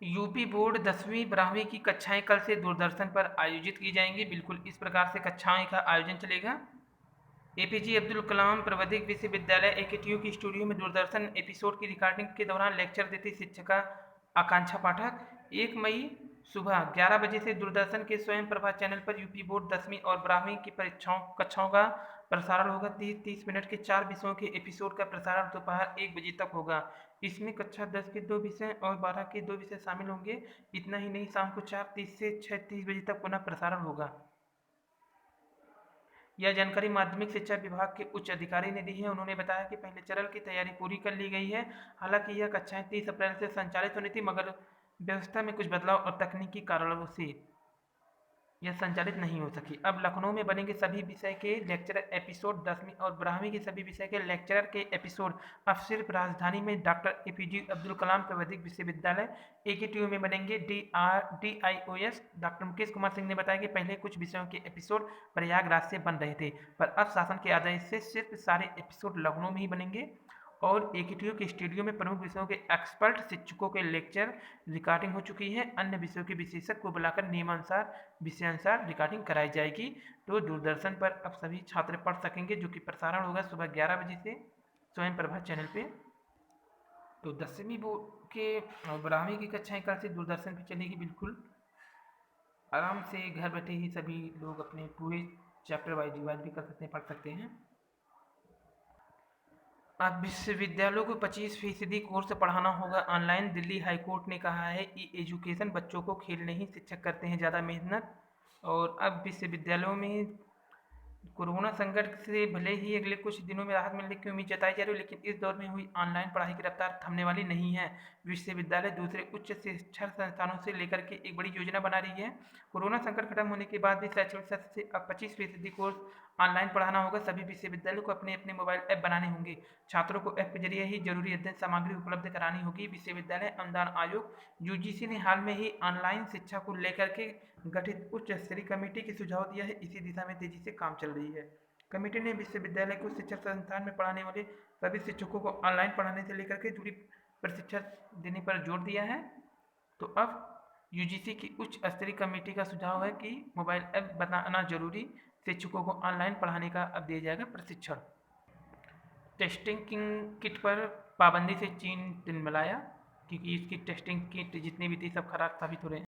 UP board 10वीं 12वीं की कक्षाएं कल से दूरदर्शन पर आयोजित की जाएंगी। बिल्कुल इस प्रकार से कक्षाएं का आयोजन चलेगा। एपीजे अब्दुल कलाम प्रविधिक विश्वविद्यालय एकेटीयू की स्टूडियो में दूरदर्शन एपिसोड की रिकॉर्डिंग के दौरान लेक्चर देती शिक्षिका आकांक्षा पाठक 1 मई सुबह 11 बजे से दूरदर्शन के स्वयं प्रभा चैनल पर यूपी बोर्ड 10वीं और 12वीं की परीक्षाओं कक्षाओं का प्रसारण होगा। 30-30 मिनट के 4 विषयों के एपिसोड का प्रसारण दोपहर 1 बजे तक होगा। इसमें कक्षा 10 के 2 विषय और 12 के 2 विषय शामिल होंगे। इतना ही नहीं, शाम को 4:30 से 6:30 बजे तक पुनः प्रसारण होगा। यह जानकारी माध्यमिक शिक्षा विभाग के उच्च अधिकारी ने दी है। उन्होंने बताया कि पहले चरण की तैयारी पूरी कर ली गई है। हालांकि यह कक्षाएं 30 अप्रैल से संचालित होनी थी, मगर व्यवस्था में कुछ बदलाव और तकनीकी कारणों से यह संचालित नहीं हो सकी। अब लखनऊ में बनेंगे सभी विषय के लेक्चरर एपिसोड। 10वीं और 12वीं के सभी विषय के लेक्चरर के एपिसोड अब सिर्फ राजधानी में डॉक्टर एपीजे अब्दुल कलाम प्रविधिक विश्वविद्यालय एकेटीयू में बनेंगे। DIOS डॉक्टर मुकेश कुमार सिंह ने बताया कि पहले कुछ विषयों के एपिसोड प्रयागराज से बन रहे थे, पर अब शासन के आदेश से सिर्फ सारे एपिसोड लखनऊ में ही बनेंगे और एकेटीयू के स्टूडियो में प्रमुख विषयों के एक्सपर्ट शिक्षकों के लेक्चर रिकॉर्डिंग हो चुकी है। अन्य विषयों के विशेषज्ञ को बुलाकर नियमानुसार विषयानुसार रिकॉर्डिंग कराई जाएगी। तो दूरदर्शन पर अब सभी छात्र पढ़ सकेंगे, जो कि प्रसारण होगा सुबह 11 बजे से स्वयं प्रभा चैनल पे। तो 10वीं बोर्ड के 12वीं की कक्षाएं कल से दूरदर्शन पर चलेगी। बिल्कुल आराम से घर बैठे ही सभी लोग अपने पूरे चैप्टर वाइज रिवाइज भी कर सकते हैं, पढ़ सकते हैं। अब विश्वविद्यालयों को 25% कोर्स पढ़ाना होगा ऑनलाइन। दिल्ली हाईकोर्ट ने कहा है ई एजुकेशन बच्चों को खेल नहीं, शिक्षक करते हैं ज़्यादा मेहनत। और अब विश्वविद्यालयों में कोरोना संकट से भले ही अगले कुछ दिनों में राहत मिलने की उम्मीद जताई जा रही है, लेकिन इस दौर में हुई ऑनलाइन पढ़ाई की रफ्तार थमने वाली नहीं है। विश्वविद्यालय दूसरे उच्च शिक्षा संस्थानों से लेकर के एक बड़ी योजना बना रही है। कोरोना संकट खत्म होने के बाद भी शैक्षणिक सत्र से अब 25% कोर्स ऑनलाइन पढ़ाना होगा। सभी विश्वविद्यालयों को अपने अपने मोबाइल ऐप बनाने होंगे। छात्रों को ऐप के जरिए ही जरूरी अध्ययन सामग्री उपलब्ध करानी होगी। विश्वविद्यालय अनुदान आयोग यूजीसी ने हाल में ही ऑनलाइन शिक्षा को लेकर के गठित उच्च स्तरीय कमेटी के सुझाव दिया है। इसी दिशा में तेजी से काम चल रही है। कमेटी ने विश्वविद्यालय को शिक्षा संस्थान में पढ़ाने वाले सभी शिक्षकों को ऑनलाइन पढ़ाने से लेकर के जुड़ी प्रशिक्षण देने पर जोर दिया है। तो अब यूजीसी की उच्च स्तरीय कमेटी का सुझाव है कि मोबाइल ऐप बनाना जरूरी, शिक्षकों को ऑनलाइन पढ़ाने का अब दिया जाएगा प्रशिक्षण। टेस्टिंग किट पर पाबंदी से चीन तिलमिलाया, क्योंकि इसकी टेस्टिंग किट जितनी भी थी सब खराब साबित हो रहे हैं।